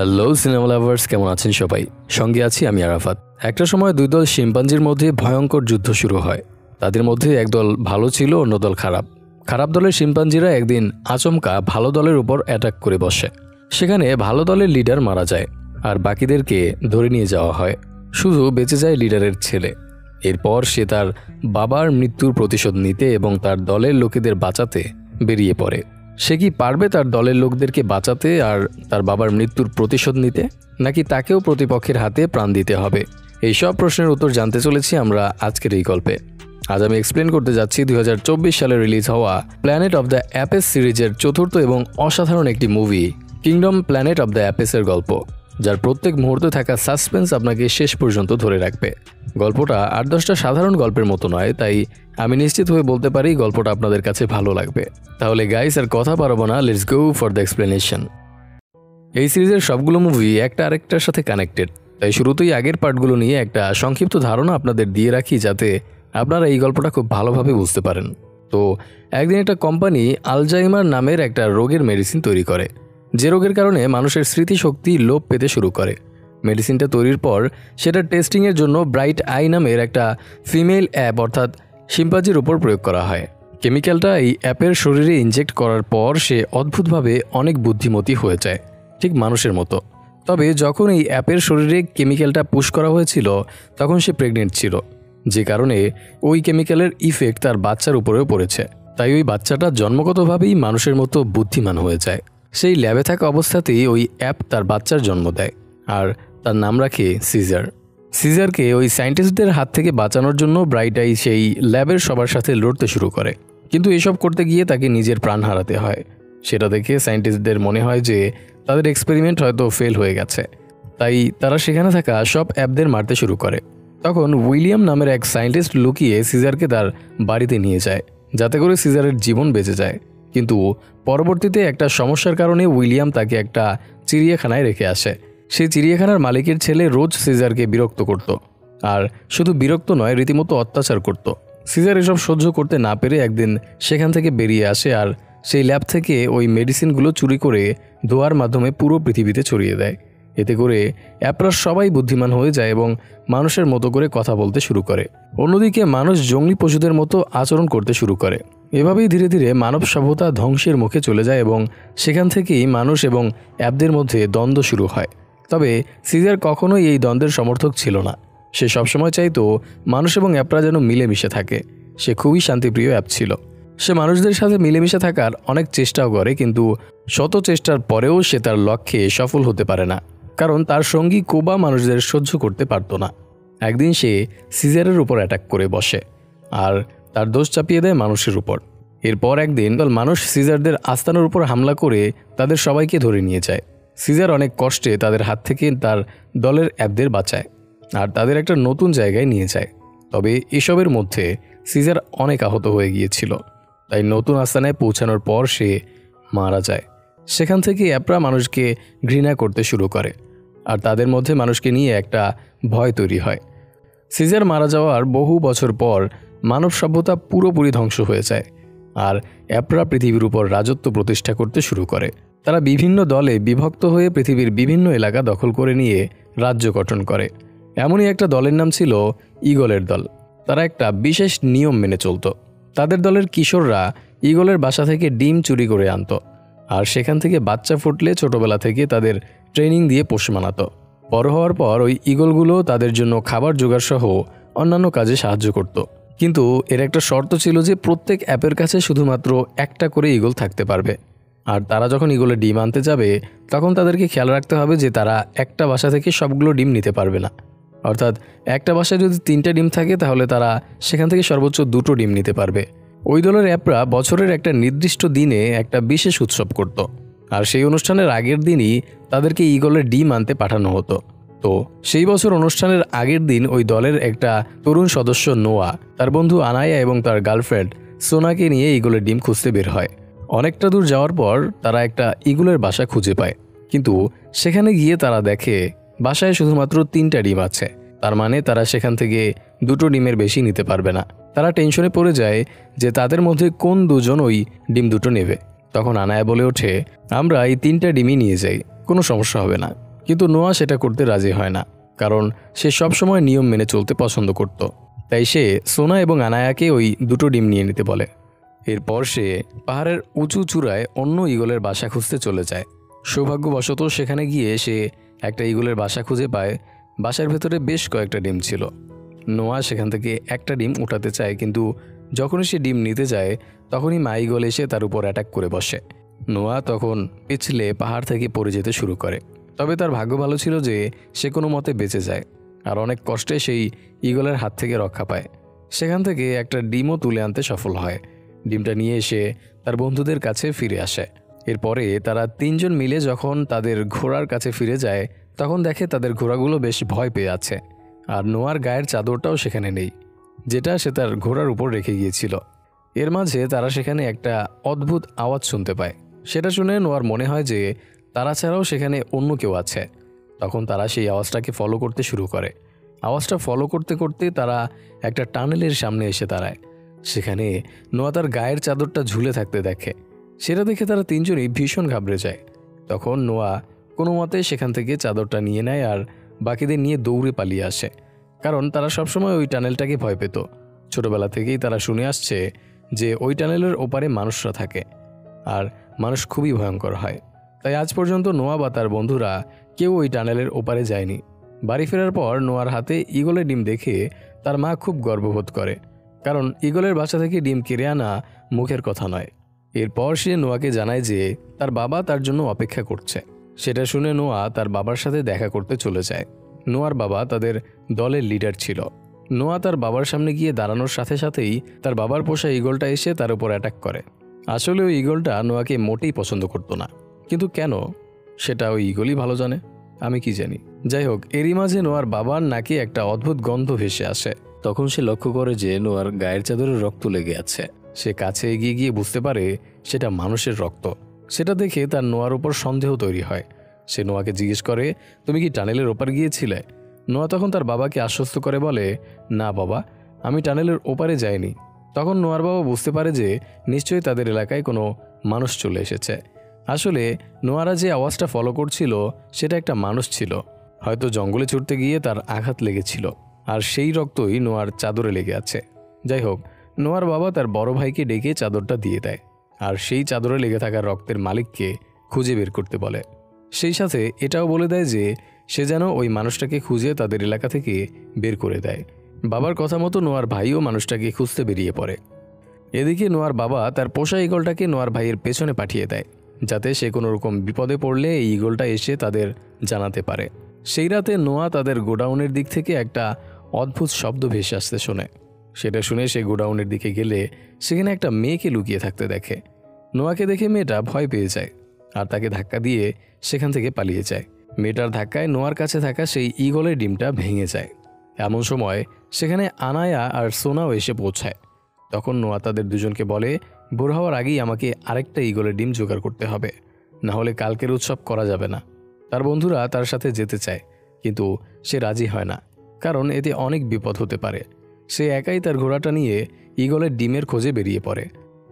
Hello cinema lovers, কেমন আছেন সবাই? সঙ্গে আছি আমি আরাফাত। একটা সময় দুই দল শিম্পাঞ্জির মধ্যে ভয়ঙ্কর যুদ্ধ শুরু হয়। তাদের মধ্যে এক দল ভালো ছিল, অন্য দল খারাপ। খারাপ দলের শিম্পাঞ্জিরা একদিন আচমকা ভালো দলের উপর অ্যাটাক করে বসে। সেখানে ভালো দলের লিডার মারা যায় আর বাকিদেরকে ধরে নিয়ে যাওয়া হয়। শুধু বেঁচে যায় লিডারের ছেলে। এরপর সে তার বাবার মৃত্যুর প্রতিশোধ নিতে এবং তার দলের লোকেদের বাঁচাতে বেরিয়ে পড়ে। সে কি পারবে তার দলের লোকদেরকে বাঁচাতে আর তার বাবার মৃত্যুর প্রতিশোধ নিতে, নাকি তাকেও প্রতিপক্ষের হাতে প্রাণ দিতে হবে? এই সব প্রশ্নের উত্তর জানতে চলেছি আমরা আজকের এই গল্পে। আজ আমি এক্সপ্লেন করতে যাচ্ছি 2024 সালে রিলিজ হওয়া প্ল্যানেট অব দ্য অ্যাপেস সিরিজের চতুর্থ এবং অসাধারণ একটি movie kingdom planet of the অ্যাপেসের গল্প, যার প্রত্যেক মুহূর্তে থাকা সাসপেন্স আপনাকে শেষ পর্যন্ত ধরে রাখবে। গল্পটা 8-10টা সাধারণ গল্পের মতো নয়, তাই আমি নিশ্চিত হয়ে বলতে পারি গল্পটা আপনাদের কাছে ভালো লাগবে। তাহলে গাইস, আর কথা পারবো না, let's go for the explanation. এই সিরিজের সবগুলো মুভি একটা আরেকটার সাথে কানেক্টেড, তাই শুরুতেই আগের পার্টগুলো নিয়ে একটা সংক্ষিপ্ত ধারণা আপনাদের দিয়ে রাখি, যাতে আপনারা এই গল্পটা খুব ভালোভাবে বুঝতে পারেন। তো একদিন একটা কোম্পানি আলজাইমার নামের একটা রোগের মেডিসিন তৈরি করে, যে রোগের কারণে মানুষের স্মৃতিশক্তি লোপ পেতে শুরু করে। মেডিসিনটা তৈরির পর সেটা টেস্টিংয়ের জন্য ব্রাইট আই নামের একটা ফিমেল অ্যাপ অর্থাৎ শিম্পাঞ্জির উপর প্রয়োগ করা হয়। কেমিক্যালটা এই অ্যাপের শরীরে ইনজেক্ট করার পর সে অদ্ভুতভাবে অনেক বুদ্ধিমতী হয়ে যায়, ঠিক মানুষের মতো। তবে যখন এই অ্যাপের শরীরে কেমিক্যালটা পুশ করা হয়েছিল তখন সে প্রেগনেন্ট ছিল, যে কারণে ওই কেমিক্যালের ইফেক্ট তার বাচ্চার উপরেও পড়েছে। তাই ওই বাচ্চাটা জন্মগতভাবেই মানুষের মতো বুদ্ধিমান হয়ে যায়। সেই ল্যাবে থাকা অবস্থাতেই ওই অ্যাপ তার বাচ্চার জন্ম দেয় আর তার নাম রাখে সিজার। সিজারকে ওই সায়েন্টিস্টদের হাত থেকে বাঁচানোর জন্য ব্রাইট আই সেই ল্যাবের সবার সাথে লড়তে শুরু করে, কিন্তু এসব করতে গিয়ে তাকে নিজের প্রাণ হারাতে হয়। সেটা দেখে সায়েন্টিস্টদের মনে হয় যে তাদের এক্সপেরিমেন্ট হয়তো ফেল হয়ে গেছে, তাই তারা সেখানে থাকা সব অ্যাপদের মারতে শুরু করে। তখন উইলিয়াম নামের এক সায়েন্টিস্ট লুকিয়ে সিজারকে তার বাড়িতে নিয়ে যায়, যাতে করে সিজারের জীবন বেঁচে যায়। কিন্তু পরবর্তীতে একটা সমস্যার কারণে উইলিয়াম তাকে একটা চিড়িয়াখানায় রেখে আসে। সেই চিড়িয়াখানার মালিকের ছেলে রোজ সিজারকে বিরক্ত করত, আর শুধু বিরক্ত নয়, রীতিমতো অত্যাচার করত। সিজার এসব সহ্য করতে না পেরে একদিন সেখান থেকে বেরিয়ে আসে আর সেই ল্যাব থেকে ওই মেডিসিনগুলো চুরি করে ধোয়ার মাধ্যমে পুরো পৃথিবীতে ছড়িয়ে দেয়। এতে করে অ্যাপরা সবাই বুদ্ধিমান হয়ে যায় এবং মানুষের মতো করে কথা বলতে শুরু করে। অন্যদিকে মানুষ জঙ্গলি পশুদের মতো আচরণ করতে শুরু করে। এভাবেই ধীরে ধীরে মানব সভ্যতা ধ্বংসের মুখে চলে যায় এবং সেখান থেকেই মানুষ এবং অ্যাপদের মধ্যে দ্বন্দ্ব শুরু হয়। তবে সিজার কখনোই এই দ্বন্দ্বের সমর্থক ছিল না। সে সবসময় চাইতো মানুষ এবং অ্যাপরা যেন মিলেমিশে থাকে। সে খুবই শান্তিপ্রিয় অ্যাপ ছিল। সে মানুষদের সাথে মিলেমিশে থাকার অনেক চেষ্টাও করে, কিন্তু শত চেষ্টার পরেও সে তার লক্ষ্যে সফল হতে পারে না, কারণ তার সঙ্গী কোবা মানুষদের সহ্য করতে পারত না। একদিন সে সিজারের উপর অ্যাটাক করে বসে আর তার দোষ চাপিয়ে দেয় মানুষের উপর। এরপর একদিন মানুষ সিজারদের আস্তানার উপর হামলা করে তাদের সবাইকে ধরে নিয়ে যায়। সিজার অনেক কষ্টে তাদের হাত থেকে তার দলের অ্যাপদের বাঁচায় আর তাদের একটা নতুন জায়গায় নিয়ে যায়। তবে এসবের মধ্যে সিজার অনেক আহত হয়ে গিয়েছিল, তাই নতুন আস্তানায় পৌঁছানোর পর সে মারা যায়। সেখান থেকে অ্যাপরা মানুষকে ঘৃণা করতে শুরু করে আর তাদের মধ্যে মানুষকে নিয়ে একটা ভয় তৈরি হয়। সিজার মারা যাওয়ার বহু বছর পর মানব সভ্যতা পুরোপুরি ধ্বংস হয়ে যায় আর অ্যাপরা পৃথিবীর উপর রাজত্ব প্রতিষ্ঠা করতে শুরু করে। তারা বিভিন্ন দলে বিভক্ত হয়ে পৃথিবীর বিভিন্ন এলাকা দখল করে নিয়ে রাজ্য গঠন করে। এমনই একটা দলের নাম ছিল ঈগলের দল। তারা একটা বিশেষ নিয়ম মেনে চলত। তাদের দলের কিশোররা ঈগলের বাসা থেকে ডিম চুরি করে আনত আর সেখান থেকে বাচ্চা ফুটলে ছোটবেলা থেকে তাদের ট্রেনিং দিয়ে পোষ মানাতো। বড় হওয়ার পর ওই ঈগলগুলো তাদের জন্য খাবার জোগাড় সহ অন্যান্য কাজে সাহায্য করত। কিন্তু এর একটা শর্ত ছিল যে প্রত্যেক অ্যাপের কাছে শুধুমাত্র একটা করে ঈগল থাকতে পারবে, আর তারা যখন ঈগলের ডিম আনতে যাবে তখন তাদেরকে খেয়াল রাখতে হবে যে তারা একটা বাসা থেকে সবগুলো ডিম নিতে পারবে না। অর্থাৎ একটা বাসায় যদি 3টা ডিম থাকে তাহলে তারা সেখান থেকে সর্বোচ্চ 2টো ডিম নিতে পারবে। ওই দলের অ্যাপরা বছরের একটা নির্দিষ্ট দিনে একটা বিশেষ উৎসব করত, আর সেই অনুষ্ঠানের আগের দিনই তাদেরকে ঈগলের ডিম আনতে পাঠানো হতো। তো সেই বছর অনুষ্ঠানের আগের দিন ওই দলের একটা তরুণ সদস্য নোয়া তার বন্ধু আনায়া এবং তার গার্লফ্রেন্ড সোনাকে নিয়ে ঈগলের ডিম খুঁজতে বের হয়। অনেকটা দূর যাওয়ার পর তারা একটা ঈগলের বাসা খুঁজে পায়, কিন্তু সেখানে গিয়ে তারা দেখে বাসায় শুধুমাত্র 3টা ডিম আছে। তার মানে তারা সেখান থেকে 2টো ডিমের বেশি নিতে পারবে না। তারা টেনশনে পড়ে যায় যে তাদের মধ্যে কোন দুজন ওই ডিম 2টো নেবে। তখন আনায়া বলে ওঠে, আমরা এই 3টা ডিমই নিয়ে যাই, কোনো সমস্যা হবে না। কিন্তু নোয়া সেটা করতে রাজি হয় না, কারণ সে সবসময় নিয়ম মেনে চলতে পছন্দ করত। তাই সে সোনা এবং আনায়াকে ওই দুটো ডিম নিয়ে নিতে বলে। এরপর সে পাহাড়ের উঁচু চূড়ায় অন্য ঈগলের বাসা খুঁজতে চলে যায়। সৌভাগ্যবশত সেখানে গিয়ে সে একটা ঈগলের বাসা খুঁজে পায়। বাসার ভেতরে বেশ কয়েকটা ডিম ছিল। নোয়া সেখান থেকে একটা ডিম উঠাতে চায়, কিন্তু যখনই সে ডিম নিতে যায় তখনই মা ঈগল এসে তার উপর অ্যাটাক করে বসে। নোয়া তখন পিছলে পাহাড় থেকে পড়ে যেতে শুরু করে। তবে তার ভাগ্য ভালো ছিল যে সে কোনো মতে বেঁচে যায়, আর অনেক কষ্টে সেই ঈগলের হাত থেকে রক্ষা পায়। সেখান থেকে একটা ডিমও তুলে আনতে সফল হয়। ডিমটা নিয়ে এসে তার বন্ধুদের কাছে ফিরে আসে। এরপরে তারা তিনজন মিলে যখন তাদের ঘোড়ার কাছে ফিরে যায় তখন দেখে তাদের ঘোড়াগুলো বেশ ভয় পেয়ে আছে, আর নোয়ার গায়ের চাদরটাও সেখানে নেই, যেটা সে তার ঘোড়ার উপর রেখে গিয়েছিল। এর মাঝে তারা সেখানে একটা অদ্ভুত আওয়াজ শুনতে পায়। সেটা শুনে নোয়ার মনে হয় যে তারা ছাড়াও সেখানে অন্য কেউ আছে। তখন তারা সেই আওয়াজটাকে ফলো করতে শুরু করে। আওয়াজটা ফলো করতে করতে তারা একটা টানেলের সামনে এসে দাঁড়ায়। সেখানে নোয়া তার গায়ের চাদরটা ঝুলে থাকতে দেখে। সেটা দেখে তারা তিনজনই ভীষণ ঘাবড়ে যায়। তখন নোয়া কোনো মতে সেখান থেকে চাদরটা নিয়ে নেয় আর বাকিদের নিয়ে দৌড়ে পালিয়ে আসে, কারণ তারা সবসময় ওই টানেলটাকে ভয় পেত। ছোটবেলা থেকেই তারা শুনে আসছে যে ওই টানেলের ওপারে মানুষরা থাকে, আর মানুষ খুবই ভয়ঙ্কর হয়। তাই আজ পর্যন্ত নোয়া বা তার বন্ধুরা কেউ ওই টানেলের ওপারে যায়নি। বাড়ি ফেরার পর নোয়ার হাতে ঈগলের ডিম দেখে তার মা খুব গর্ববোধ করে, কারণ ঈগলের বাসা থেকে ডিম কেড়ে আনা মুখের কথা নয়। এরপর সে নোয়াকে জানায় যে তার বাবা তার জন্য অপেক্ষা করছে। সেটা শুনে নোয়া তার বাবার সাথে দেখা করতে চলে যায়। নোয়ার বাবা তাদের দলের লিডার ছিল। নোয়া তার বাবার সামনে গিয়ে দাঁড়ানোর সাথে সাথেই তার বাবার পোষা ঈগলটা এসে তার উপর অ্যাটাক করে। আসলে ওই ঈগলটা নোয়াকে মোটেই পছন্দ করতো না, কিন্তু কেন সেটা ওই ঈগলই ভালো জানে, আমি কি জানি। যাই হোক, এরই মাঝে নোয়ার বাবার নাকে একটা অদ্ভুত গন্ধ ভেসে আসে। তখন সে লক্ষ্য করে যে নোয়ার গায়ের চাদরে রক্ত লেগে আছে। সে কাছে এগিয়ে গিয়ে বুঝতে পারে সেটা মানুষের রক্ত। সেটা দেখে তার নোয়ার উপর সন্দেহ তৈরি হয়। সে নোয়াকে জিজ্ঞেস করে, তুমি কি টানেলের ওপার গিয়েছিলে? নোয়া তখন তার বাবাকে আশ্বস্ত করে বলে, না বাবা, আমি টানেলের ওপারে যাইনি। তখন নোয়ার বাবা বুঝতে পারে যে নিশ্চয়ই তাদের এলাকায় কোনো মানুষ চলে এসেছে। আসলে নোয়ারা যে আওয়াজটা ফলো করছিল সেটা একটা মানুষ ছিল। হয়তো জঙ্গলে ছুটতে গিয়ে তার আঘাত লেগেছিল, আর সেই রক্তই নোয়ার চাদরে লেগে আছে। যাই হোক, নোয়ার বাবা তার বড় ভাইকে ডেকে চাদরটা দিয়ে দেয়, আর সেই চাদরে লেগে থাকা রক্তের মালিককে খুঁজে বের করতে বলে। সেই সাথে এটাও বলে দেয় যে সে যেন ওই মানুষটাকে খুঁজে তাদের এলাকা থেকে বের করে দেয়। বাবার কথা মতো নোয়ার ভাইও মানুষটাকে খুঁজতে বেরিয়ে পড়ে। এদিকে নোয়ার বাবা তার পোষা ঈগলটাকে নোয়ার ভাইয়ের পেছনে পাঠিয়ে দেয়, যাতে সে কোনো রকম বিপদে পড়লে এই ঈগলটা এসে তাদের জানাতে পারে। সেই রাতে নোয়া তাদের গোডাউনের দিক থেকে একটা অদ্ভুত শব্দ ভেসে আসতে শোনে। সেটা শুনে সে গোডাউনের দিকে গেলে সেখানে একটা মেয়েকে লুকিয়ে থাকতে দেখে। নোয়াকে দেখে মেয়েটা ভয় পেয়ে যায় আর তাকে ধাক্কা দিয়ে সেখান থেকে পালিয়ে যায়। মেয়েটার ধাক্কায় নোয়ার কাছে থাকা সেই ঈগলের ডিমটা ভেঙে যায়। এমন সময় সেখানে আনায়া আর সোনাও এসে পৌঁছায়। তখন নোয়া তাদের দুজনকে বলে, ভোর হওয়ার আগেই আমাকে আরেকটা ঈগলের ডিম জোগাড় করতে হবে, না হলে কালকের উৎসব করা যাবে না। তার বন্ধুরা তার সাথে যেতে চায়, কিন্তু সে রাজি হয় না, কারণ এতে অনেক বিপদ হতে পারে। সে একাই তার ঘোড়াটা নিয়ে ঈগলের ডিমের খোঁজে বেরিয়ে পড়ে।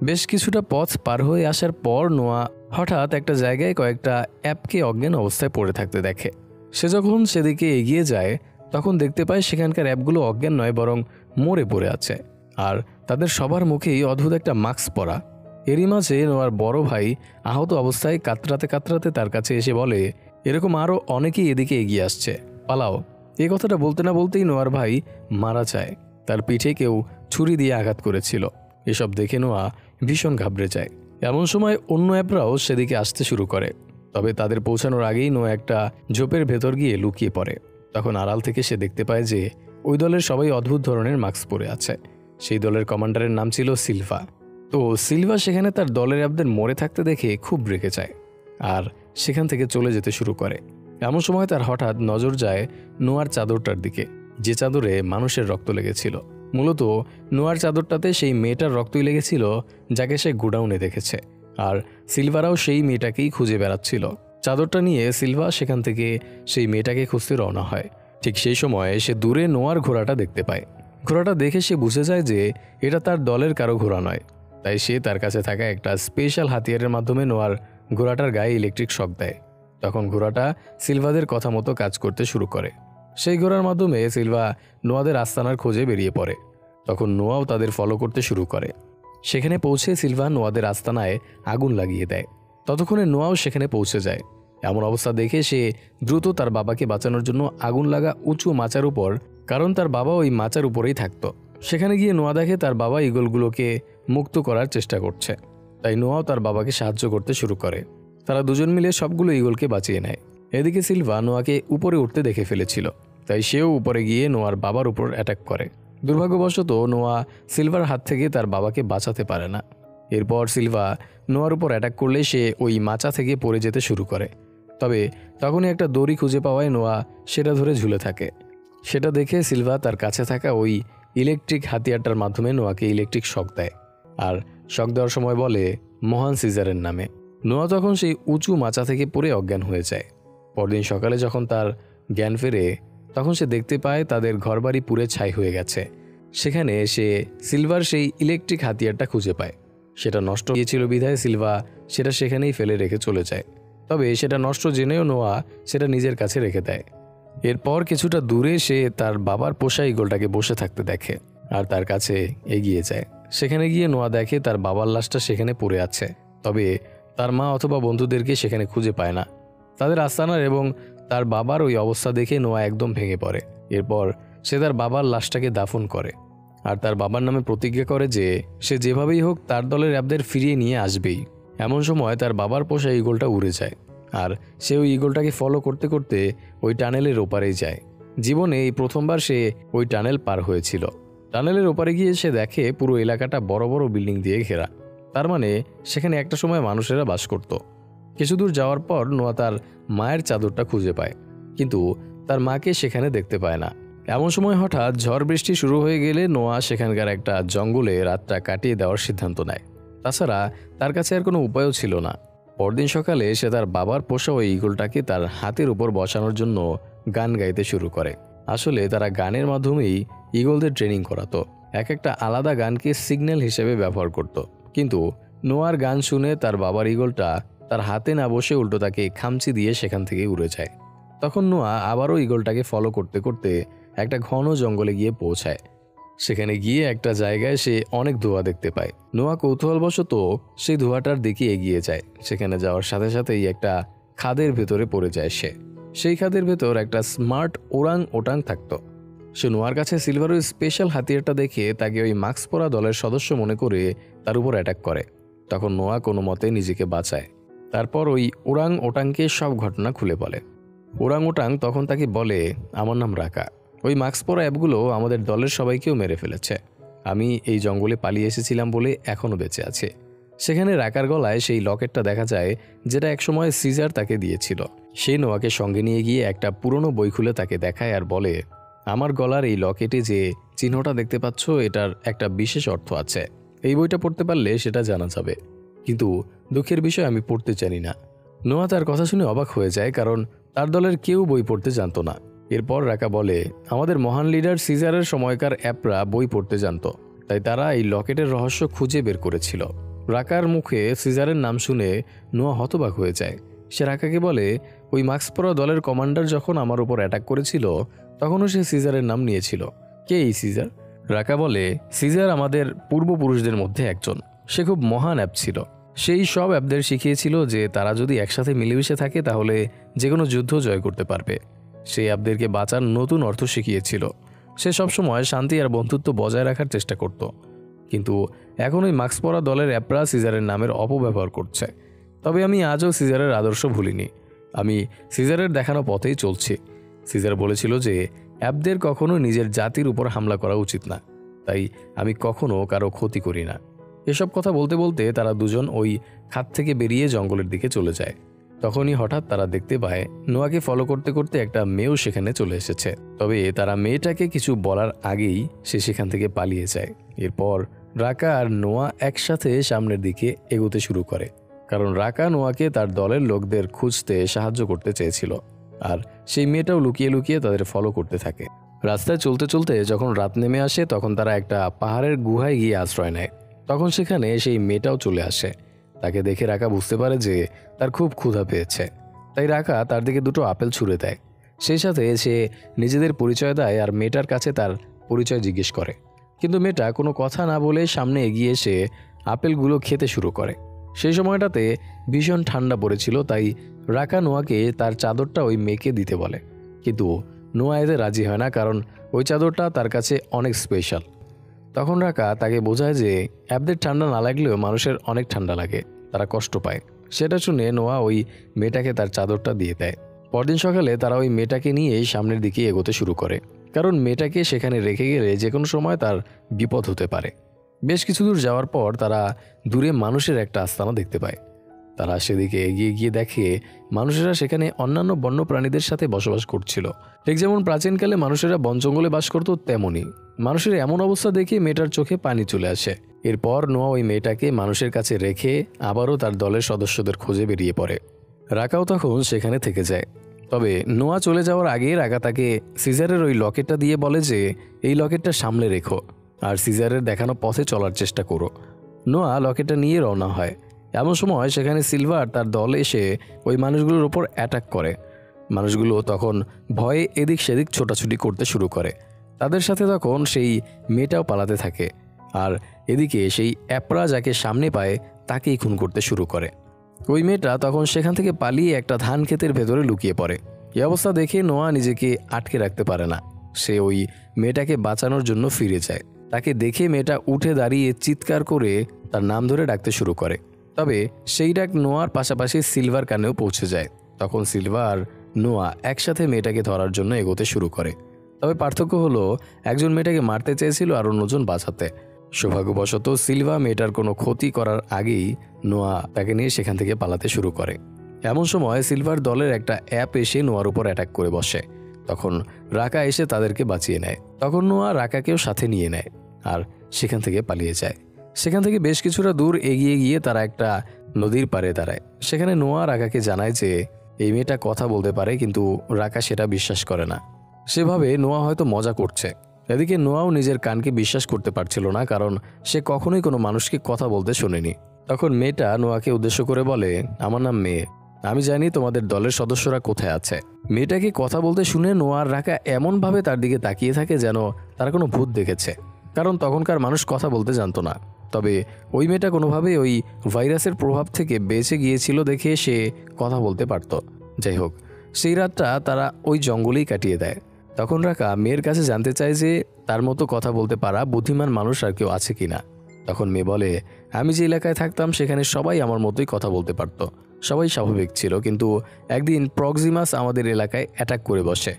বেশ কিছুটা পথ পার হয়ে আসার পর নোয়া হঠাৎ একটা জায়গায় কয়েকটা অ্যাপকে অজ্ঞান অবস্থায় পড়ে থাকতে দেখে। সে যখন সেদিকে এগিয়ে যায় তখন দেখতে পায় সেখানকার অ্যাপগুলো অজ্ঞান নয়, বরং মরে পড়ে আছে, আর তাদের সবার মুখেই অদ্ভুত একটা মাস্ক পরা। এরই মাঝে নোয়ার বড় ভাই আহত অবস্থায় কাতরাতে কাতরাতে তার কাছে এসে বলে, এরকম আরও অনেকেই এদিকে এগিয়ে আসছে, পালাও। এই কথাটা বলতে না বলতেই নোয়ার ভাই মারা যায়। তার পিঠে কেউ ছুরি দিয়ে আঘাত করেছিল। এসব দেখে নোয়া ভীষণ ঘাবড়ে যায়। এমন সময় অন্য অ্যাপরাও সেদিকে আসতে শুরু করে, তবে তাদের পৌঁছানোর আগেই নোয়া একটা ঝোপের ভেতর গিয়ে লুকিয়ে পড়ে। তখন আড়াল থেকে সে দেখতে পায় যে ওই দলের সবাই অদ্ভুত ধরনের মাস্ক পরে আছে। সেই দলের কমান্ডারের নাম ছিল সিলভা। তো সিলভা সেখানে তার দলের অ্যাপদের মরে থাকতে দেখে খুব রেগে যায় আর সেখান থেকে চলে যেতে শুরু করে। এমন সময় তার হঠাৎ নজর যায় নোয়ার চাদরটার দিকে, যে চাদরে মানুষের রক্ত লেগেছিল। মূলত নোয়ার চাদরটাতে সেই মেয়েটার রক্তই লেগেছিল যাকে সে গোডাউনে দেখেছে, আর সিলভারাও সেই মেয়েটাকেই খুঁজে বেড়াচ্ছিল। চাদরটা নিয়ে সিলভা সেখান থেকে সেই মেয়েটাকে খুঁজতে রওনা হয়। ঠিক সেই সময় সে দূরে নোয়ার ঘোড়াটা দেখতে পায়। ঘোড়াটা দেখে সে বুঝে যায় যে এটা তার দলের কারো ঘোড়া নয়। তাই সে তার কাছে থাকা একটা স্পেশাল হাতিয়ারের মাধ্যমে নোয়ার ঘোড়াটার গায়ে ইলেকট্রিক শক দেয়। তখন ঘোড়াটা সিলভাদের কথা মতো কাজ করতে শুরু করে। সেই ঘোড়ার মাধ্যমে সিলভা নোয়াদের আস্তানার খোঁজে বেরিয়ে পড়ে। তখন নোয়াও তাদের ফলো করতে শুরু করে। সেখানে পৌঁছে সিলভা নোয়াদের আস্তানায় আগুন লাগিয়ে দেয়। ততক্ষণে নোয়াও সেখানে পৌঁছে যায়। এমন অবস্থা দেখে সে দ্রুত তার বাবাকে বাঁচানোর জন্য আগুন লাগা উঁচু মাচার উপর, কারণ তার বাবা ওই মাচার উপরেই থাকতো, সেখানে গিয়ে নোয়া দেখে তার বাবা ঈগলগুলোকে মুক্ত করার চেষ্টা করছে। তাই নোয়াও তার বাবাকে সাহায্য করতে শুরু করে। তারা দুজন মিলে সবগুলো ঈগলকে বাঁচিয়ে নেয়। এদিকে সিলভা নোয়াকে উপরে উঠতে দেখে ফেলেছিল, তাই সেও উপরে গিয়ে নোয়ার বাবার উপর অ্যাটাক করে। দুর্ভাগ্যবশত নোয়া সিলভার হাত থেকে তার বাবাকে বাঁচাতে পারে না। এরপর সিলভা নোয়ার উপর অ্যাটাক করলে সে ওই মাচা থেকে পড়ে যেতে শুরু করে। তবে তখনই একটা দড়ি খুঁজে পাওয়ায় নোয়া সেটা ধরে ঝুলে থাকে। সেটা দেখে সিলভা তার কাছে থাকা ওই ইলেকট্রিক হাতিয়ারটার মাধ্যমে নোয়াকে ইলেকট্রিক শক দেয়, আর শক দেওয়ার সময় বলে মহান সিজারের নামে। নোয়া তখন সেই উঁচু মাচা থেকে পড়ে অজ্ঞান হয়ে যায়। পরদিন সকালে যখন তার জ্ঞান ফেরে, তখন সে দেখতে পায় তাদের ঘরবাড়ি পুড়ে ছাই হয়ে গেছে। সেখানে সে সিলভার সেই ইলেকট্রিক হাতিয়ারটা খুঁজে পায়। সেটা নষ্ট হয়েছিল বিধায় সিলভা সেটা সেখানেই ফেলে রেখে চলে যায়। তবে সেটা নষ্ট জেনেও নোয়া সেটা নিজের কাছে রেখে দেয়। এরপর কিছুটা দূরে সে তার বাবার পোষা ঈগলটাকে বসে থাকতে দেখে আর তার কাছে এগিয়ে যায়। সেখানে গিয়ে নোয়া দেখে তার বাবার লাশটা সেখানে পড়ে আছে। তবে তার মা অথবা বন্ধুদেরকে সেখানে খুঁজে পায় না। তাদের আস্তানার এবং তার বাবার ওই অবস্থা দেখে নোয়া একদম ভেঙে পড়ে। এরপর সে তার বাবার লাশটাকে দাফন করে আর তার বাবার নামে প্রতিজ্ঞা করে যে সে যেভাবেই হোক তার দলের অ্যাবদের ফিরিয়ে নিয়ে আসবেই। এমন সময় তার বাবার পোষা ঈগলটা উড়ে যায় আর সে ওই ঈগলটাকে ফলো করতে করতে ওই টানেলের ওপারেই যায়। জীবনে এই প্রথমবার সে ওই টানেল পার হয়েছিল। টানেলের ওপারে গিয়ে সে দেখে পুরো এলাকাটা বড় বড় বিল্ডিং দিয়ে ঘেরা। তার মানে সেখানে একটা সময় মানুষেরা বাস করত। কিছু দূর যাওয়ার পর নোয়া তার মায়ের চাদরটা খুঁজে পায়, কিন্তু তার মাকে সেখানে দেখতে পায় না। এমন সময় হঠাৎ ঝড় বৃষ্টি শুরু হয়ে গেলে নোয়া সেখানকার একটা জঙ্গলে রাতটা কাটিয়ে দেওয়ার সিদ্ধান্ত নেয়। তাছাড়া তার কাছে আর কোনো উপায়ও ছিল না। পরদিন সকালে সে তার বাবার পোষা ওই ঈগলটাকে তার হাতের উপর বসানোর জন্য গান গাইতে শুরু করে। আসলে তারা গানের মাধ্যমেই ঈগলদের ট্রেনিং করাতো। এক একটা আলাদা গানকে সিগন্যাল হিসেবে ব্যবহার করত। কিন্তু নোয়ার গান শুনে তার বাবার ঈগলটা তার হাতে না বসে উল্টো তাকে খামচি দিয়ে সেখান থেকে উড়ে যায়। তখন নোয়া আবারও ঈগলটাকে ফলো করতে করতে একটা ঘন জঙ্গলে গিয়ে পৌঁছায়। সেখানে গিয়ে একটা জায়গায় সে অনেক ধোঁয়া দেখতে পায়। নোয়া কৌতূহলবশত সেই ধোঁয়াটার দিকে এগিয়ে যায়। সেখানে যাওয়ার সাথে সাথেই একটা খাদের ভেতরে পড়ে যায় সে। সেই খাদের ভেতর একটা স্মার্ট ওরাং ওটাং থাকতো। সে নোয়ার কাছে সিলভারের স্পেশাল হাতিয়ারটা দেখে তাকে ওই মাস্ক পরা দলের সদস্য মনে করে তার উপর অ্যাটাক করে। তখন নোয়া কোনো মতে নিজেকে বাঁচায়। তারপর ওই ওরাং ওটাংকে সব ঘটনা খুলে বলে। ওরাং ওটাং তখন তাকে বলে, আমার নাম রাকা। ওই মাস্ক পরা অ্যাপগুলো আমাদের দলের সবাইকেও মেরে ফেলেছে। আমি এই জঙ্গলে পালিয়ে এসেছিলাম বলে এখনও বেঁচে আছে। সেখানে রাকার গলায় সেই লকেটটা দেখা যায়, যেটা একসময় সিজার তাকে দিয়েছিল। সে নোয়াকে সঙ্গে নিয়ে গিয়ে একটা পুরনো বই খুলে তাকে দেখায় আর বলে, আমার গলার এই লকেটে যে চিহ্নটা দেখতে পাচ্ছ, এটার একটা বিশেষ অর্থ আছে। এই বইটা পড়তে পারলে সেটা জানা যাবে, কিন্তু দুঃখের বিষয় আমি পড়তে জানি না। নোয়া তার কথা শুনে অবাক হয়ে যায়, কারণ তার দলের কেউ বই পড়তে জানতো না। এরপর রাকা বলে, আমাদের মহান লিডার সিজারের সময়কার অ্যাপরা বই পড়তে জানতো, তাই তারা এই লকেটের রহস্য খুঁজে বের করেছিল। রাকার মুখে সিজারের নাম শুনে নোয়া হতবাক হয়ে যায়। সে রাকাকে বলে, ওই মাস্ক পরা দলের কমান্ডার যখন আমার উপর অ্যাটাক করেছিল তখনও সে সিজারের নাম নিয়েছিল। কে এই সিজার? রাকা বলে, সিজার আমাদের পূর্বপুরুষদের মধ্যে একজন। সে খুব মহান অ্যাপ ছিল। সেই সব অ্যাপদের শিখিয়েছিল যে তারা যদি একসাথে মিলেমিশে থাকে তাহলে যে কোনো যুদ্ধ জয় করতে পারবে। সেই অ্যাপদেরকে বাঁচার নতুন অর্থ শিখিয়েছিল। সে সবসময় শান্তি আর বন্ধুত্ব বজায় রাখার চেষ্টা করত। কিন্তু এখন ওই মাস্ক পরা দলের অ্যাপরা সিজারের নামের অপব্যবহার করছে। তবে আমি আজও সিজারের আদর্শ ভুলিনি। আমি সিজারের দেখানো পথেই চলছি। সিজার বলেছিল যে অ্যাপদের কখনো নিজের জাতির উপর হামলা করা উচিত না, তাই আমি কখনো কারো ক্ষতি করি না। এসব কথা বলতে বলতে তারা দুজন ওই খাত থেকে বেরিয়ে জঙ্গলের দিকে চলে যায়। তখনই হঠাৎ তারা দেখতে পায় নোয়াকে ফলো করতে করতে একটা মেয়েও সেখানে চলে এসেছে। তবে তারা মেয়েটাকে কিছু বলার আগেই সে সেখান থেকে পালিয়ে যায়। এরপর রাকা আর নোয়া একসাথে সামনের দিকে এগোতে শুরু করে, কারণ রাকা নোয়াকে তার দলের লোকদের খুঁজতে সাহায্য করতে চেয়েছিল, আর সেই মেয়েটাও লুকিয়ে লুকিয়ে তাদের ফলো করতে থাকে। রাস্তায় চলতে চলতে যখন রাত নেমে আসে তখন তারা একটা পাহাড়ের গুহায় গিয়ে আশ্রয় নেয়। তখন সেখানে সেই মেয়েটাও চলে আসে। তাকে দেখে রাকা বুঝতে পারে যে তার খুব ক্ষুধা পেয়েছে, তাই রাকা তার দিকে দুটো আপেল ছুঁড়ে দেয়। সেই সাথে সে নিজেদের পরিচয় দেয় আর মেয়েটার কাছে তার পরিচয় জিজ্ঞেস করে। কিন্তু মেয়েটা কোনো কথা না বলে সামনে এগিয়ে এসে আপেলগুলো খেতে শুরু করে। সেই সময়টাতে ভীষণ ঠান্ডা পড়েছিল, তাই রাকা নোয়াকে তার চাদরটা ওই মেয়েকে দিতে বলে। কিন্তু নোয়া এতে রাজি হয় না, কারণ ওই চাদরটা তার কাছে অনেক স্পেশাল। তখন রাকা তাকে বোঝায় যে অ্যাপদের ঠান্ডা না লাগলেও মানুষের অনেক ঠান্ডা লাগে, তারা কষ্ট পায়। সেটা শুনে নোয়া ওই মেয়েটাকে তার চাদরটা দিয়ে দেয়। পরদিন সকালে তারা ওই মেয়েটাকে নিয়েই সামনের দিকে এগোতে শুরু করে, কারণ মেয়েটাকে সেখানে রেখে গেলে যে কোনো সময় তার বিপদ হতে পারে। বেশ কিছু দূর যাওয়ার পর তারা দূরে মানুষের একটা আস্তানা দেখতে পায়। তারা সেদিকে এগিয়ে গিয়ে দেখে মানুষেরা সেখানে অন্যান্য বন্য প্রাণীদের সাথে বসবাস করছিল। ঠিক যেমন প্রাচীনকালে মানুষেরা বন জঙ্গলে বাস করত, তেমনই মানুষের এমন অবস্থা দেখে মেয়েটার চোখে পানি চলে আসে। এরপর নোয়া ওই মেয়েটাকে মানুষের কাছে রেখে আবারও তার দলের সদস্যদের খোঁজে বেরিয়ে পড়ে। রাকাও তখন সেখানে থেকে যায়। তবে নোয়া চলে যাওয়ার আগে রাকা তাকে সিজারের ওই লকেটটা দিয়ে বলে যে এই লকেটটা সামলে রেখো আর সিজারের দেখানো পথে চলার চেষ্টা করো। নোয়া লকেটটা নিয়ে রওনা হয়। এমন সময় সেখানে সিলভার তার দল এসে ওই মানুষগুলোর ওপর অ্যাটাক করে। মানুষগুলো তখন ভয়ে এদিক সেদিক ছোটাছুটি করতে শুরু করে। তাদের সাথে তখন সেই মেয়েটাও পালাতে থাকে, আর এদিকে সেই অ্যাপরা যাকে সামনে পায় তাকেই খুন করতে শুরু করে। ওই মেয়েটা তখন সেখান থেকে পালিয়ে একটা ধান ক্ষেতের ভেতরে লুকিয়ে পড়ে। এই অবস্থা দেখে নোয়া নিজেকে আটকে রাখতে পারে না। সে ওই মেয়েটাকে বাঁচানোর জন্য ফিরে যায়। তাকে দেখে মেয়েটা উঠে দাঁড়িয়ে চিৎকার করে তার নাম ধরে ডাকতে শুরু করে। তবে সেই ডাক নোয়ার পাশাপাশি সিলভার কানেও পৌঁছে যায়। তখন সিলভার আর নোয়া একসাথে মেয়েটাকে ধরার জন্য এগোতে শুরু করে। তবে পার্থক্য হলো একজন মেয়েটাকে মারতে চেয়েছিল আর অন্যজন বাঁচাতে। সৌভাগ্যবশত সিলভা মেয়েটার কোনো ক্ষতি করার আগেই নোয়া তাকে নিয়ে সেখান থেকে পালাতে শুরু করে। এমন সময় সিলভার দলের একটা অ্যাপ এসে নোয়ার উপর অ্যাটাক করে বসে। তখন রাকা এসে তাদেরকে বাঁচিয়ে নেয়। তখন নোয়া রাকাকেও সাথে নিয়ে নেয় আর সেখান থেকে পালিয়ে যায়। সেখান থেকে বেশ কিছুটা দূর এগিয়ে গিয়ে তারা একটা নদীর পাড়ে দাঁড়ায়। সেখানে নোয়া রাকাকে জানায় যে এই মেয়েটা কথা বলতে পারে, কিন্তু রাকা সেটা বিশ্বাস করে না। সেভাবে নোয়া হয়তো মজা করছে। এদিকে নোয়াও নিজের কানকে বিশ্বাস করতে পারছিল না, কারণ সে কখনোই কোনো মানুষকে কথা বলতে শোনেনি। তখন মেয়েটা নোয়াকে উদ্দেশ্য করে বলে, আমার নাম মেয়ে, আমি জানি তোমাদের দলের সদস্যরা কোথায় আছে। মেয়েটাকে কথা বলতে শুনে নোয়ার রাকা এমনভাবে তার দিকে তাকিয়ে থাকে যেন তারা কোনো ভূত দেখেছে, কারণ তখনকার মানুষ কথা বলতে জানতো না। তবে ওই মেয়েটা কোনোভাবে ওই ভাইরাসের প্রভাব থেকে বেঁচে গিয়েছিল দেখে সে কথা বলতে পারত। যাই হোক, সেই রাতটা তারা ওই জঙ্গলেই কাটিয়ে দেয়। তখন রাকা মেয়ের কাছে জানতে চায় যে তার মতো কথা বলতে পারা বুদ্ধিমান মানুষ আর কেউ আছে কিনা। তখন মেয়ে বলে, আমি যে এলাকায় থাকতাম সেখানে সবাই আমার মতোই কথা বলতে পারত, সবাই স্বাভাবিক ছিল, কিন্তু একদিন প্রক্সিমাস আমাদের এলাকায় অ্যাটাক করে বসে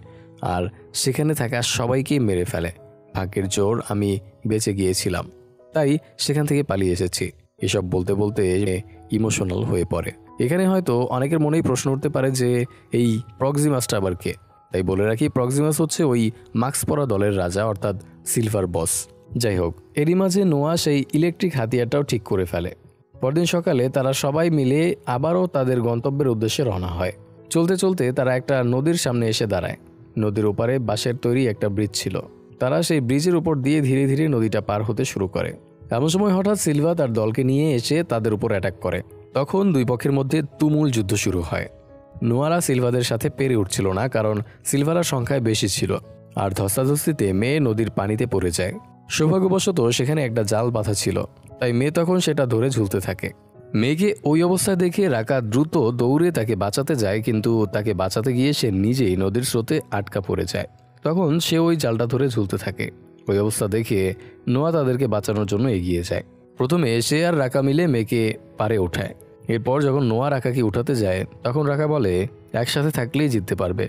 আর সেখানে থাকা সবাইকেই মেরে ফেলে। ভাগ্যের জোর আমি বেঁচে গিয়েছিলাম, তাই সেখান থেকে পালিয়ে এসেছি। এসব বলতে বলতে ইমোশনাল হয়ে পড়ে। এখানে হয়তো অনেকের মনেই প্রশ্ন উঠতে পারে যে এই প্রক্সিমাসটা আবার কে। তাই বলে রাখি, প্রক্সিমাস হচ্ছে ওই মাস্ক পরা দলের রাজা, অর্থাৎ সিলভার বস। যাই হোক, এরই মাঝে নোয়া সেই ইলেকট্রিক হাতিয়ারটাও ঠিক করে ফেলে। পরদিন সকালে তারা সবাই মিলে আবারও তাদের গন্তব্যের উদ্দেশ্যে রওনা হয়। চলতে চলতে তারা একটা নদীর সামনে এসে দাঁড়ায়। নদীর ওপারে বাঁশের তৈরি একটা ব্রিজ ছিল। তারা সেই ব্রিজের উপর দিয়ে ধীরে ধীরে নদীটা পার হতে শুরু করে। এমন সময় হঠাৎ সিলভা তার দলকে নিয়ে এসে তাদের উপর অ্যাটাক করে। তখন দুই পক্ষের মধ্যে তুমুল যুদ্ধ শুরু হয়। নোয়ারা সিলভাদের সাথে পেরে উঠছিল না, কারণ সিলভারা সংখ্যায় বেশি ছিল, আর ধস্তাধস্তিতে মেয়ে নদীর পানিতে পড়ে যায়। সৌভাগ্যবশত সেখানে একটা জাল বাঁধা ছিল, তাই মেয়ে তখন সেটা ধরে ঝুলতে থাকে। মেয়েকে ওই অবস্থায় দেখে রাকা দ্রুত দৌড়ে তাকে বাঁচাতে যায়, কিন্তু তাকে বাঁচাতে গিয়ে সে নিজেই নদীর স্রোতে আটকা পড়ে যায়। তখন সে ওই জালটা ধরে ঝুলতে থাকে। ওই অবস্থা দেখে নোয়া তাদেরকে বাঁচানোর জন্য এগিয়ে যায়। প্রথমে সে আর রাকা মিলে মেয়েকে পারে ওঠায়। এরপর যখন নোয়া রাকাকে উঠাতে যায় তখন রাকা বলে, একসাথে থাকলেই জিততে পারবে।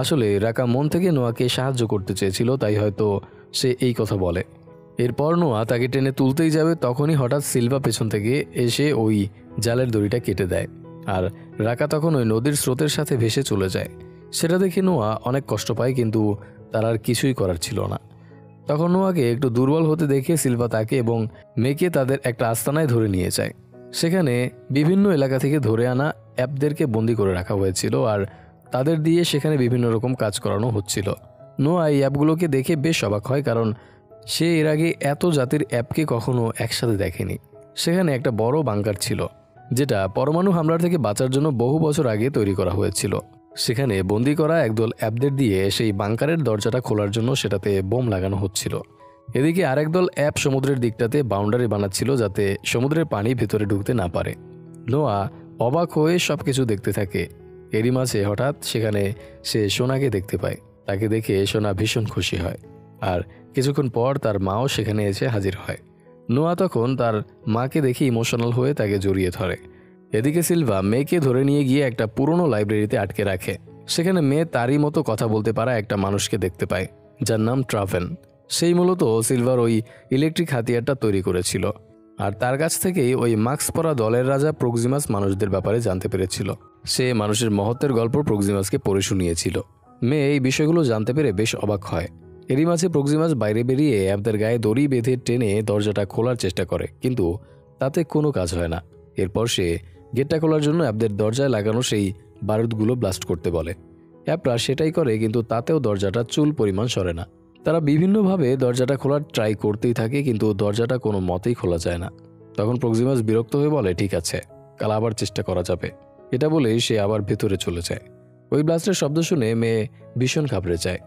আসলে রাকা মন থেকে নোয়াকে সাহায্য করতে চেয়েছিল, তাই হয়তো সে এই কথা বলে। এরপর নোয়া তাকে টেনে তুলতেই যাবে, তখনই হঠাৎ সিলভা পেছন থেকে এসে ওই জালের দড়িটা কেটে দেয়, আর রাকা তখন ওই নদীর স্রোতের সাথে ভেসে চলে যায়। সেটা দেখে নোয়া অনেক কষ্ট পায়, কিন্তু তার আর কিছুই করার ছিল না। তখন নোয়াকে একটু দুর্বল হতে দেখে সিলভা তাকে এবং মেয়েকে তাদের একটা আস্তানায় ধরে নিয়ে যায়। সেখানে বিভিন্ন এলাকা থেকে ধরে আনা অ্যাপদেরকে বন্দি করে রাখা হয়েছিল, আর তাদের দিয়ে সেখানে বিভিন্ন রকম কাজ করানো হচ্ছিল। নোয়া এই অ্যাপগুলোকে দেখে বেশ অবাক হয়, কারণ সে এর আগে এত জাতির অ্যাপকে কখনো একসাথে দেখেনি। সেখানে একটা বড় বাংকার ছিল, যেটা পরমাণু হামলার থেকে বাঁচার জন্য বহু বছর আগে তৈরি করা হয়েছিল। সেখানে বন্দি করা একদল অ্যাপদের দিয়ে সেই বাংকারের দরজাটা খোলার জন্য সেটাতে বোম লাগানো হচ্ছিল। এদিকে আরেক দল অ্যাপ সমুদ্রের দিকটাতে বাউন্ডারি বানাচ্ছিল যাতে সমুদ্রের পানি ভেতরে ঢুকতে না পারে। নোয়া অবাক হয়ে সব কিছু দেখতে থাকে। এরই মাঝে হঠাৎ সেখানে সে সোনাকে দেখতে পায়। তাকে দেখে সোনা ভীষণ খুশি হয়, আর কিছুক্ষণ পর তার মাও সেখানে এসে হাজির হয়। নোয়া তখন তার মাকে দেখে ইমোশনাল হয়ে তাকে জড়িয়ে ধরে। এদিকে সিলভা মেয়েকে ধরে নিয়ে গিয়ে একটা পুরনো লাইব্রেরিতে আটকে রাখে। সেখানে মেয়ে তারই মতো কথা বলতে পারা একটা মানুষকে দেখতে পায়, যার নাম ট্রাভেন। সেই মূলত সিলভার ওই ইলেকট্রিক হাতিয়ারটা তৈরি করেছিল, আর তার কাছ থেকেই ওই মাস্ক পরা দলের রাজা প্রক্সিমাস মানুষদের ব্যাপারে জানতে পেরেছিল। সে মানুষের মহত্বের গল্প প্রক্সিমাসকে পড়ে শুনিয়েছিল। মেয়ে এই বিষয়গুলো জানতে পেরে বেশ অবাক হয়। এরই মাঝে প্রক্সিমাস বাইরে বেরিয়ে অ্যাপদের গায়ে দড়ি বেঁধে টেনে দরজাটা খোলার চেষ্টা করে, কিন্তু তাতে কোনো কাজ হয় না। এরপর সে গেটটা খোলার জন্য অ্যাপদের দরজায় লাগানো সেই বারুদগুলো ব্লাস্ট করতে বলে। অ্যাপরা সেটাই করে, কিন্তু তাতেও দরজাটা চুল পরিমাণ সরে না। তারা বিভিন্নভাবে দরজাটা খোলার ট্রাই করতেই থাকে, কিন্তু দরজাটা কোনো মতেই খোলা যায় না। তখন প্রক্সিমাস বিরক্ত হয়ে বলে, ঠিক আছে, কাল আবার চেষ্টা করা যাবে। এটা বলেই সে আবার ভেতরে চলে যায়। ওই ব্লাস্টের শব্দ শুনে মেয়ে ভীষণ ঘাবড়ে যায়।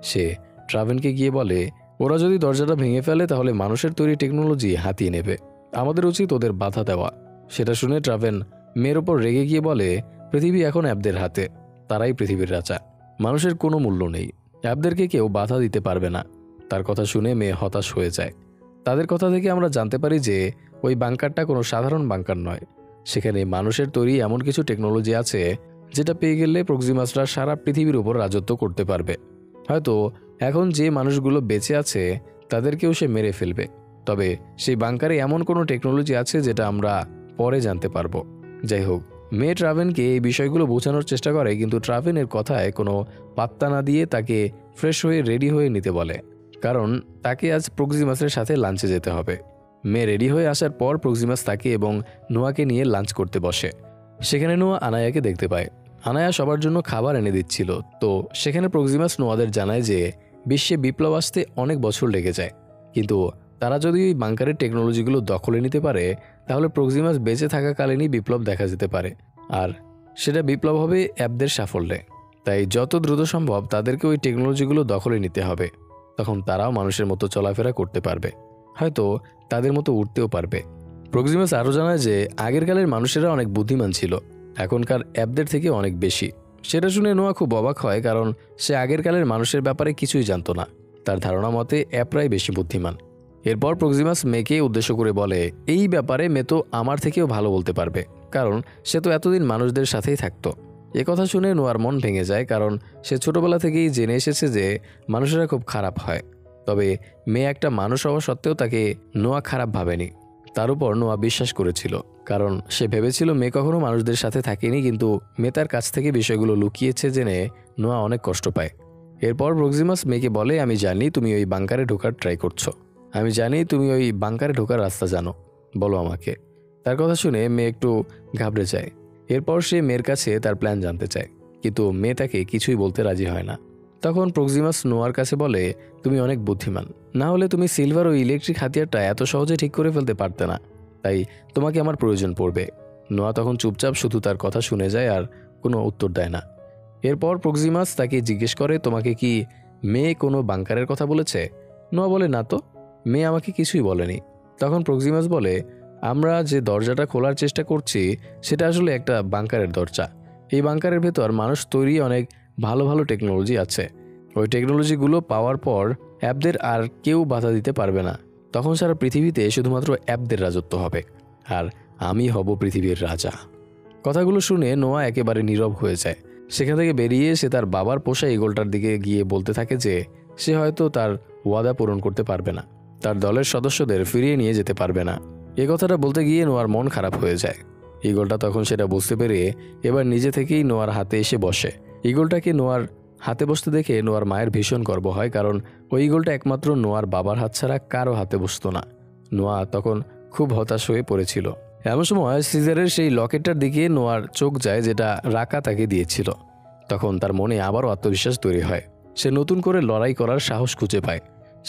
সে ট্রাভেনকে গিয়ে বলে, ওরা যদি দরজাটা ভেঙে ফেলে তাহলে মানুষের তৈরি টেকনোলজি হাতিয়ে নেবে। আমাদের উচিত ওদের বাধা দেওয়া। সেটা শুনে ট্রাভেন মেয়ের ওপর রেগে গিয়ে বলে, পৃথিবী এখন অ্যাপদের হাতে, তারাই পৃথিবীর রাজা। মানুষের কোনো মূল্য নেই, অ্যাপদেরকে কেউ বাধা দিতে পারবে না। তার কথা শুনে মেয়ে হতাশ হয়ে যায়। তাদের কথা থেকে আমরা জানতে পারি যে ওই বাংকারটা কোনো সাধারণ বাংকার নয়। সেখানে মানুষের তৈরি এমন কিছু টেকনোলজি আছে যেটা পেয়ে গেলে প্রক্সিমাসরা সারা পৃথিবীর উপর রাজত্ব করতে পারবে। হয়তো এখন যে মানুষগুলো বেঁচে আছে তাদেরকেও সে মেরে ফেলবে, তবে সেই বাংকারে এমন কোনো টেকনোলজি আছে যেটা আমরা পরে জানতে পারবো। যাই হোক, মেয়ে ট্রাভেনকে এই বিষয়গুলো বোঝানোর চেষ্টা করে, কিন্তু ট্রাভেনের কথায় কোনো পাত্তা না দিয়ে তাকে ফ্রেশ হয়ে রেডি হয়ে নিতে বলে, কারণ তাকে আজ প্রক্সিমাসের সাথে লাঞ্চে যেতে হবে। মেয়ে রেডি হয়ে আসার পর প্রক্সিমাস তাকে এবং নোয়াকে নিয়ে লাঞ্চ করতে বসে। সেখানে নোয়া আনায়াকে দেখতে পায়। আনায়া সবার জন্য খাবার এনে দিচ্ছিল। তো সেখানে প্রক্সিমাস নোয়াদের জানায় যে বিশ্বে বিপ্লব আসতে অনেক বছর লেগে যায়, কিন্তু তারা যদি ওই বাংকারের টেকনোলজিগুলো দখলে নিতে পারে তাহলে প্রক্সিমাস বেঁচে থাকাকালীনই বিপ্লব দেখা যেতে পারে, আর সেটা বিপ্লব হবে অ্যাপদের সাফল্যে। তাই যত দ্রুত সম্ভব তাদেরকে ওই টেকনোলজিগুলো দখলে নিতে হবে। তখন তারাও মানুষের মতো চলাফেরা করতে পারবে, হয়তো তাদের মতো উঠতেও পারবে। প্রক্সিমাস আরও জানায় যে আগের কালের মানুষেরা অনেক বুদ্ধিমান ছিল, এখনকার অ্যাপদের থেকে অনেক বেশি। সেটা শুনে নোয়া খুব অবাক হয়, কারণ সে আগের কালের মানুষের ব্যাপারে কিছুই জানতো না। তার ধারণা মতে অ্যাপরাই বেশি বুদ্ধিমান। এরপর প্রক্সিমাস মেয়েকে উদ্দেশ্য করে বলে, এই ব্যাপারে মেয়ে তো আমার থেকেও ভালো বলতে পারবে, কারণ সে তো এতদিন মানুষদের সাথেই থাকতো। কথা শুনে নোয়ার মন ভেঙে যায়, কারণ সে ছোটবেলা থেকেই জেনে এসেছে যে মানুষেরা খুব খারাপ হয়। তবে মেয়ে একটা মানুষ হওয়া সত্ত্বেও তাকে নোয়া খারাপ ভাবেনি। তার উপর নোয়া বিশ্বাস করেছিল, কারণ সে ভেবেছিল মেয়ে কখনো মানুষদের সাথে থাকেনি, কিন্তু মেয়ে তার কাছ থেকে বিষয়গুলো লুকিয়েছে জেনে নোয়া অনেক কষ্ট পায়। এরপর প্রক্সিমাস মেয়েকে বলে, আমি জানি তুমি ওই বাংকারে ঢোকার ট্রাই করছো, আমি জানি তুমি ওই বাংকারে ঢোকার রাস্তা জানো, বলো আমাকে। তার কথা শুনে মেয়ে একটু ঘাবড়ে যায়। এরপর সে মেয়ের কাছে তার প্ল্যান জানতে চায়, কিন্তু মেয়ে তাকে কিছুই বলতে রাজি হয় না। তখন প্রক্সিমাস নোয়ার কাছে বলে, তুমি অনেক বুদ্ধিমান, না হলে তুমি সিলভার ও ইলেকট্রিক হাতিয়ারটা এত সহজে ঠিক করে ফেলতে পারতে না, তাই তোমাকে আমার প্রয়োজন পড়বে। নোয়া তখন চুপচাপ শুধু তার কথা শুনে যায় আর কোনো উত্তর দেয় না। এরপর প্রক্সিমাস তাকে জিজ্ঞেস করে, তোমাকে কি মেয়ে কোনো বাংকারের কথা বলেছে? নোয়া বলে, না তো, মেয়ে আমাকে কিছুই বলেনি। তখন প্রক্সিমাস বলে, আমরা যে দরজাটা খোলার চেষ্টা করছি সেটা আসলে একটা বাংকারের দরজা। এই বাংকারের ভেতর মানুষ তৈরি অনেক ভালো ভালো টেকনোলজি আছে। ওই টেকনোলজিগুলো পাওয়ার পর অ্যাপদের আর কেউ বাধা দিতে পারবে না। তখন সারা পৃথিবীতে শুধুমাত্র অ্যাপদের রাজত্ব হবে, আর আমি হব পৃথিবীর রাজা। কথাগুলো শুনে নোয়া একেবারে নীরব হয়ে যায়। সেখান থেকে বেরিয়ে সে তার বাবার পোষা ঈগলটার দিকে গিয়ে বলতে থাকে যে সে হয়তো তার ওয়াদা পূরণ করতে পারবে না, তার দলের সদস্যদের ফিরিয়ে নিয়ে যেতে পারবে না। এ কথাটা বলতে গিয়ে নোয়ার মন খারাপ হয়ে যায়। ঈগলটা তখন সেটা বুঝতে পেরে এবার নিজে থেকেই নোয়ার হাতে এসে বসে। ঈগলটাকে নোয়ার হাতে বসতে দেখে নোয়ার মায়ের ভীষণ গর্ব হয়, কারণ ওই ঈগলটা একমাত্র নোয়ার বাবার হাত ছাড়া কারো হাতে বসতো না। নোয়া তখন খুব হতাশ হয়ে পড়েছিল। এমন সময় সিজারের সেই লকেটটার দিকে নোয়ার চোখ যায়, যেটা রাকা তাকে দিয়েছিল। তখন তার মনে আবারও আত্মবিশ্বাস তৈরি হয়। সে নতুন করে লড়াই করার সাহস খুঁজে পায়।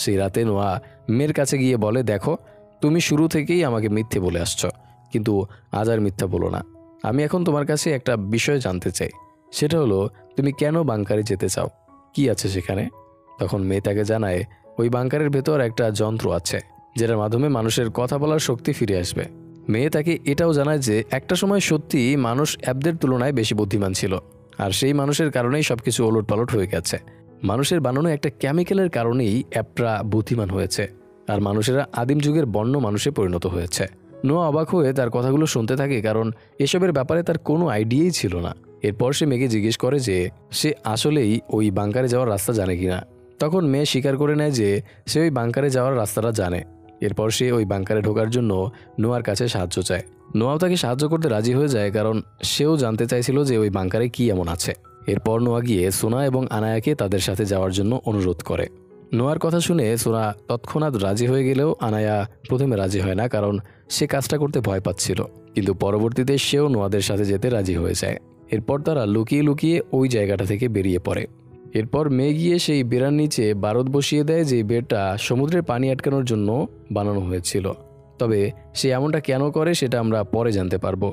সেই রাতে নোয়া মেয়ের কাছে গিয়ে বলে, দেখো, তুমি শুরু থেকেই আমাকে মিথ্যে বলে আসছো, কিন্তু আজ আর মিথ্যা বলো না। আমি এখন তোমার কাছে একটা বিষয় জানতে চাই, সেটা হলো তুমি কেন বাংকারে যেতে চাও, কি আছে সেখানে? তখন মেয়ে তাকে জানায় ওই বাংকারের ভেতর একটা যন্ত্র আছে যেটার মাধ্যমে মানুষের কথা বলার শক্তি ফিরে আসবে। মেয়ে তাকে এটাও জানায় যে একটা সময় সত্যি মানুষ অ্যাপদের তুলনায় বেশি বুদ্ধিমান ছিল, আর সেই মানুষের কারণেই সবকিছু ওলটপালট হয়ে গেছে। মানুষের বানানো একটা কেমিক্যালের কারণেই অ্যাপটা বুদ্ধিমান হয়েছে, আর মানুষেরা আদিম যুগের বন্য মানুষে পরিণত হয়েছে। নোয়া অবাক হয়ে তার কথাগুলো শুনতে থাকে, কারণ এসবের ব্যাপারে তার কোনো আইডিয়াই ছিল না। এরপর সে মেয়েকে জিজ্ঞেস করে যে সে আসলেই ওই বাংকারে যাওয়ার রাস্তা জানে কিনা। তখন মেয়ে স্বীকার করে নেয় যে সে ওই বাংকারে যাওয়ার রাস্তাটা জানে। এরপর সে ওই বাংকারে ঢোকার জন্য নোয়ার কাছে সাহায্য চায়। নোয়াও তাকে সাহায্য করতে রাজি হয়ে যায়, কারণ সেও জানতে চাইছিল যে ওই বাংকারে কি এমন আছে। এরপর নোয়া গিয়ে সোনা এবং আনায়াকে তাদের সাথে যাওয়ার জন্য অনুরোধ করে। নোয়ার কথা শুনে সোনা তৎক্ষণাৎ রাজি হয়ে গেলেও আনায়া প্রথমে রাজি হয় না, কারণ সে কাজটা করতে ভয় পাচ্ছিল। কিন্তু পরবর্তীতে সেও নোয়াদের সাথে যেতে রাজি হয়ে যায়। এরপর তারা লুকিয়ে লুকিয়ে ওই জায়গাটা থেকে বেরিয়ে পড়ে। এরপর মেয়ে গিয়ে সেই বেড়ার নিচে বারুদ বসিয়ে দেয়, যে বেড়টা সমুদ্রের পানি আটকানোর জন্য বানানো হয়েছিল। তবে সে এমনটা কেন করে সেটা আমরা পরে জানতে পারবো।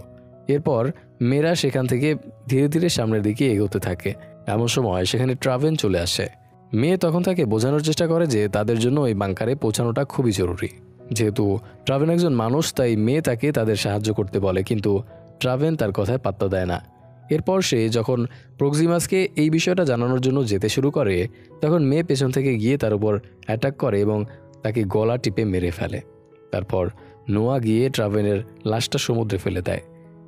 এরপর মেয়েরা সেখান থেকে ধীরে ধীরে সামনের দিকে এগোতে থাকে। এমন সময় সেখানে ট্রাভেন চলে আসে। মেয়ে তখন তাকে বোঝানোর চেষ্টা করে যে তাদের জন্য ওই বাংকারে পৌঁছানোটা খুবই জরুরি। যেহেতু ট্রাভেন একজন মানুষ, তাই মেয়ে তাকে তাদের সাহায্য করতে বলে, কিন্তু ট্রাভেন তার কথায় পাত্তা দেয় না। এরপর সে যখন প্রক্সিমাসকে এই বিষয়টা জানানোর জন্য যেতে শুরু করে, তখন মেয়ে পেছন থেকে গিয়ে তার উপর অ্যাটাক করে এবং তাকে গলা টিপে মেরে ফেলে। তারপর নোয়া গিয়ে ট্রাভেনের লাশটা সমুদ্রে ফেলে দেয়।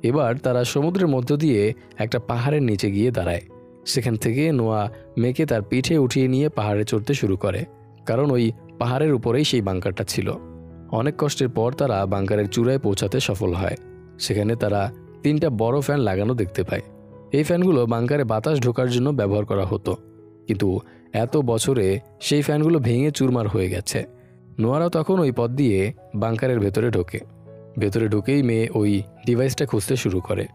এবার তারা সমুদ্রের মধ্য দিয়ে একটা পাহাড়ের নিচে গিয়ে দাঁড়ায়। সেখান থেকে নোয়া মেয়েকে তার পিঠে উঠিয়ে নিয়ে পাহাড়ে চড়তে শুরু করে, কারণ ওই পাহাড়ের উপরেই সেই বাংকারটা ছিল। অনেক কষ্টের পর তারা বাংকারের চূড়ায় পৌঁছাতে সফল হয়। সেখানে তারা 3টা বড় ফ্যান লাগানো দেখতে পায়। এই ফ্যানগুলো বাংকারে বাতাস ঢোকার জন্য ব্যবহার করা হতো, কিন্তু এত বছরে সেই ফ্যানগুলো ভেঙে চুরমার হয়ে গেছে। নোয়ারাও তখন ওই পথ দিয়ে বাংকারের ভেতরে ঢোকে। ভেতরে ঢুকেই মেয়ে ওই ডিভাইসটা খুঁজতে শুরু করে।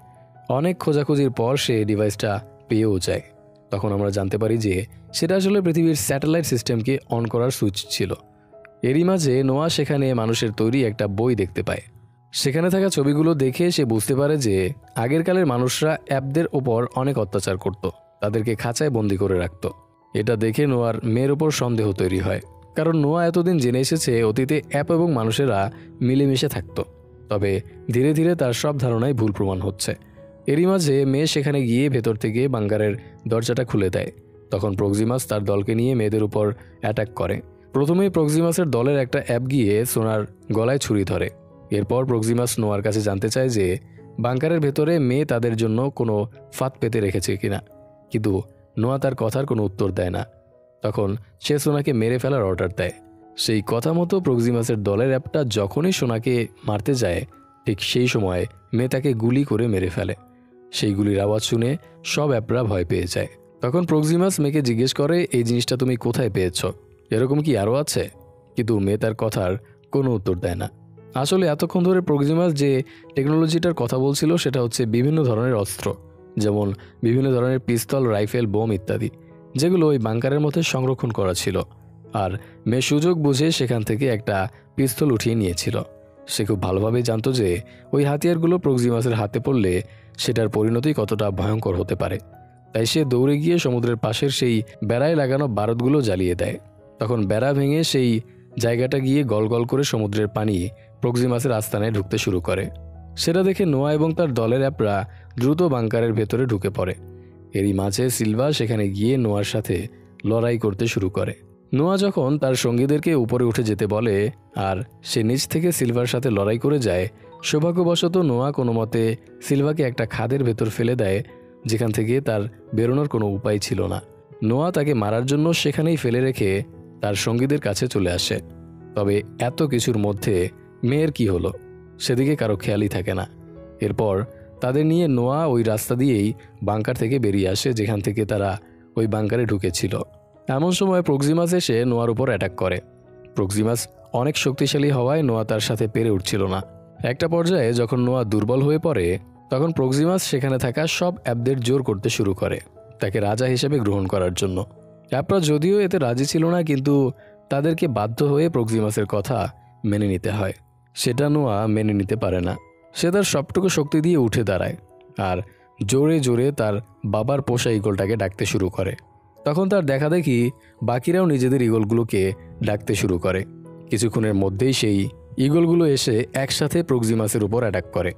অনেক খোঁজাখুঁজির পর সে ডিভাইসটা পেয়েও যায়। তখন আমরা জানতে পারি যে সেটা আসলে পৃথিবীর স্যাটেলাইট সিস্টেমকে অন করার সুইচ ছিল। এরই মাঝে নোয়া সেখানে মানুষের তৈরি একটা বই দেখতে পায়। সেখানে থাকা ছবিগুলো দেখে সে বুঝতে পারে যে আগের কালের মানুষরা অ্যাপদের ওপর অনেক অত্যাচার করত, তাদেরকে খাঁচায় বন্দি করে রাখত। এটা দেখে নোয়ার মেয়ের ওপর সন্দেহ তৈরি হয়, কারণ নোয়া এতদিন জেনে এসেছে অতীতে অ্যাপ এবং মানুষেরা মিলেমিশে থাকত। তবে ধীরে ধীরে তার সব ধারণাই ভুল প্রমাণ হচ্ছে। এরই মাঝে মেয়ে সেখানে গিয়ে ভেতর থেকে বাংকারের দরজাটা খুলে দেয়। তখন প্রক্সিমাস তার দলকে নিয়ে মেয়েদের উপর অ্যাটাক করে। প্রথমেই প্রক্সিমাসের দলের একটা অ্যাপ গিয়ে সোনার গলায় ছুরি ধরে। এরপর প্রক্সিমাস নোয়ার কাছে জানতে চায় যে বাংকারের ভেতরে মেয়ে তাদের জন্য কোনো ফাঁদ পেতে রেখেছে কিনা, কিন্তু নোয়া তার কথার কোনো উত্তর দেয় না। তখন সে সোনাকে মেরে ফেলার অর্ডার দেয়। সেই কথা মতো প্রক্সিমাসের দলের অ্যাপটা যখনই সোনাকে মারতে যায়, ঠিক সেই সময় মেয়ে তাকে গুলি করে মেরে ফেলে। সেই গুলির আওয়াজ শুনে সব অ্যাপরা ভয় পেয়ে যায়। তখন প্রক্সিমাস মেয়েকে জিজ্ঞেস করে, এই জিনিসটা তুমি কোথায় পেয়েছ, এরকম কি আরও আছে? কিন্তু মেয়ে তার কথার কোনো উত্তর দেয় না। আসলে এতক্ষণ ধরে প্রক্সিমাস যে টেকনোলজিটার কথা বলছিল সেটা হচ্ছে বিভিন্ন ধরনের অস্ত্র, যেমন বিভিন্ন ধরনের পিস্তল, রাইফেল, বোম ইত্যাদি, যেগুলো ওই বাংকারের মধ্যে সংরক্ষণ করা ছিল। আর মেয়ে সুযোগ বুঝে সেখান থেকে একটা পিস্তল উঠিয়ে নিয়েছিল। সে খুব ভালোভাবেই জানতো যে ওই হাতিয়ারগুলো প্রক্সিমাসের হাতে পড়লে সেটার পরিণতি কতটা ভয়ঙ্কর হতে পারে। তাই সে দৌড়ে গিয়ে সমুদ্রের পাশের সেই বেড়ায় লাগানো বারুদগুলো জ্বালিয়ে দেয়। তখন বেড়া ভেঙে সেই জায়গাটা গিয়ে গল গল করে সমুদ্রের পানি প্রক্সিমাসের আস্তানায় ঢুকতে শুরু করে। সেটা দেখে নোয়া এবং তার দলের অ্যাপরা দ্রুত বাংকারের ভেতরে ঢুকে পড়ে। এরই মাঝে সিলভা সেখানে গিয়ে নোয়ার সাথে লড়াই করতে শুরু করে। নোয়া যখন তার সঙ্গীদেরকে উপরে উঠে যেতে বলে আর সে নিচ থেকে সিলভার সাথে লড়াই করে যায়, সৌভাগ্যবশত নোয়া কোনো মতে সিলভাকে একটা খাদের ভেতর ফেলে দেয়, যেখান থেকে তার বেরোনোর কোনো উপায় ছিল না। নোয়া তাকে মারার জন্য সেখানেই ফেলে রেখে তার সঙ্গীদের কাছে চলে আসে। তবে এত কিছুর মধ্যে মেয়ের কি হলো সেদিকে কারো খেয়ালই থাকে না। এরপর তাদের নিয়ে নোয়া ওই রাস্তা দিয়েই বাংকার থেকে বেরিয়ে আসে, যেখান থেকে তারা ওই বাংকারে ঢুকেছিল। এমন সময় প্রক্সিমাস এসে নোয়ার উপর অ্যাটাক করে। প্রক্সিমাস অনেক শক্তিশালী হওয়ায় নোয়া তার সাথে পেরে উঠছিল না। একটা পর্যায়ে যখন নোয়া দুর্বল হয়ে পড়ে, তখন প্রক্সিমাস সেখানে থাকা সব অ্যাপদের জোর করতে শুরু করে তাকে রাজা হিসেবে গ্রহণ করার জন্য। অ্যাপরা যদিও এতে রাজি ছিল না, কিন্তু তাদেরকে বাধ্য হয়ে প্রক্সিমাসের কথা মেনে নিতে হয়। সেটা নোয়া মেনে নিতে পারে না। সে তার সবটুকু শক্তি দিয়ে উঠে দাঁড়ায় আর জোরে জোরে তার বাবার পোষা ঈগলটাকে ডাকতে শুরু করে। তখন তার দেখা দেখি বাকিরাও নিজেদের ঈগলগুলোকে ডাকতে শুরু করে। কিছুক্ষণের মধ্যেই সেই ঈগলগুলো এসে একসাথে প্রক্সিমাসের উপর অ্যাটাক করে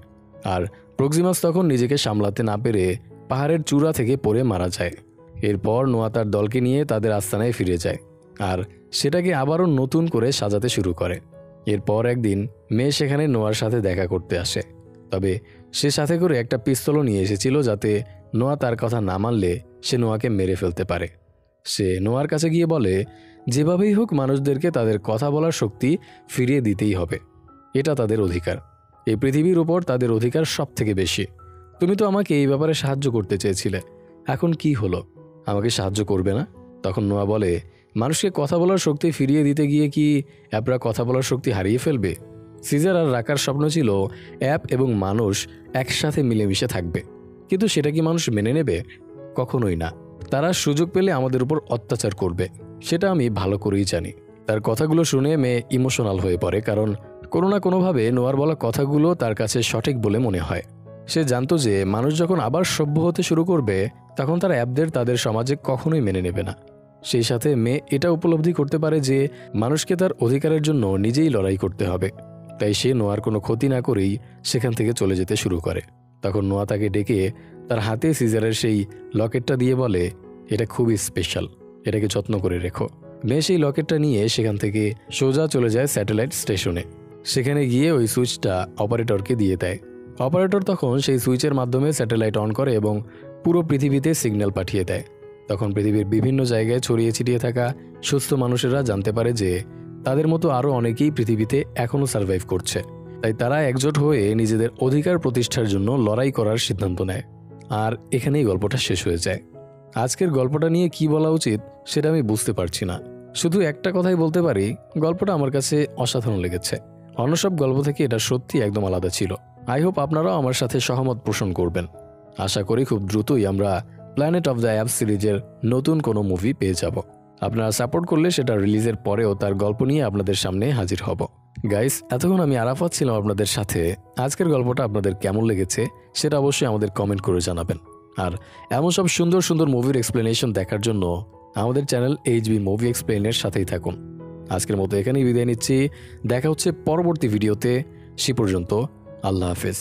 আর প্রক্সিমাস তখন নিজেকে সামলাতে না পেরে পাহাড়ের চূড়া থেকে পড়ে মারা যায়। এরপর নোয়া তার দলকে নিয়ে তাদের আস্তানায় ফিরে যায় আর সেটাকে আবারও নতুন করে সাজাতে শুরু করে। এরপর একদিন মেয়ে সেখানে নোয়ার সাথে দেখা করতে আসে, তবে সে সাথে করে একটা পিস্তলও নিয়ে এসেছিল যাতে নোয়া তার কথা না মানলে সে নোয়াকে মেরে ফেলতে পারে। সে নোয়ার কাছে গিয়ে বলে, যেভাবেই হোক মানুষদেরকে তাদের কথা বলার শক্তি ফিরিয়ে দিতেই হবে, এটা তাদের অধিকার, এই পৃথিবীর উপর তাদের অধিকার সব থেকে বেশি। তুমি তো আমাকে এই ব্যাপারে সাহায্য করতে চেয়েছিলে, এখন কি হলো, আমাকে সাহায্য করবে না? তখন নোয়া বলে, মানুষকে কথা বলার শক্তি ফিরিয়ে দিতে গিয়ে কি অ্যাপরা কথা বলার শক্তি হারিয়ে ফেলবে? সিজার আর রাকার স্বপ্ন ছিল অ্যাপ এবং মানুষ একসাথে মিলেমিশে থাকবে, কিন্তু সেটা কি মানুষ মেনে নেবে? কখনোই না। তারা সুযোগ পেলে আমাদের উপর অত্যাচার করবে, সেটা আমি ভালো করেই জানি। তার কথাগুলো শুনে মেয়ে ইমোশনাল হয়ে পড়ে, কারণ কোনো না কোনোভাবে নোয়ার বলা কথাগুলো তার কাছে সঠিক বলে মনে হয়। সে জানতো যে মানুষ যখন আবার সভ্য হতে শুরু করবে তখন তারা অ্যাপদের তাদের সমাজে কখনোই মেনে নেবে না। সেই সাথে মেয়ে এটা উপলব্ধি করতে পারে যে মানুষকে তার অধিকারের জন্য নিজেই লড়াই করতে হবে। তাই সে নোয়ার কোনো ক্ষতি না করেই সেখান থেকে চলে যেতে শুরু করে। তখন নোয়া তাকে ডেকে তার হাতে সিজারের সেই লকেটটা দিয়ে বলে, এটা খুবই স্পেশাল, এটাকে যত্ন করে রেখো। মেয়ে সেই লকেটটা নিয়ে সেখান থেকে সোজা চলে যায় স্যাটেলাইট স্টেশনে। সেখানে গিয়ে ওই সুইচটা অপারেটরকে দিয়ে দেয়। অপারেটর তখন সেই সুইচের মাধ্যমে স্যাটেলাইট অন করে এবং পুরো পৃথিবীতে সিগন্যাল পাঠিয়ে দেয়। তখন পৃথিবীর বিভিন্ন জায়গায় ছড়িয়ে ছিটিয়ে থাকা সুস্থ মানুষেরা জানতে পারে যে তাদের মতো আরও অনেকেই পৃথিবীতে এখনও সার্ভাইভ করছে। তাই তারা একজোট হয়ে নিজেদের অধিকার প্রতিষ্ঠার জন্য লড়াই করার সিদ্ধান্ত নেয়। আর এখানেই গল্পটা শেষ হয়ে যায়। আজকের গল্পটা নিয়ে কি বলা উচিত সেটা আমি বুঝতে পারছি না। শুধু একটা কথাই বলতে পারি, গল্পটা আমার কাছে অসাধারণ লেগেছে। অন্য সব গল্প থেকে এটা সত্যি একদম আলাদা ছিল। আই হোপ আপনারাও আমার সাথে সহমত পোষণ করবেন। আশা করি খুব দ্রুতই আমরা প্ল্যানেট অফ দ্য অ্যাপস সিরিজের নতুন কোনো মুভি পেয়ে যাব। আপনারা সাপোর্ট করলে সেটা রিলিজের পরেও তার গল্প নিয়ে আপনাদের সামনে হাজির হব। গাইস, এতক্ষণ আমি আরাফাত ছিলাম আপনাদের সাথে। আজকের গল্পটা আপনাদের কেমন লেগেছে সেটা অবশ্যই আমাদের কমেন্ট করে জানাবেন। আর এমন সব সুন্দর সুন্দর মুভির এক্সপ্লেনেশন দেখার জন্য আমাদের চ্যানেল এইচবি মুভি এক্সপ্লেনের সাথেই থাকুন। আজকের মতো এখানেই বিদায় নিচ্ছি। দেখা হচ্ছে পরবর্তী ভিডিওতে। সে পর্যন্ত আল্লাহ হাফেজ।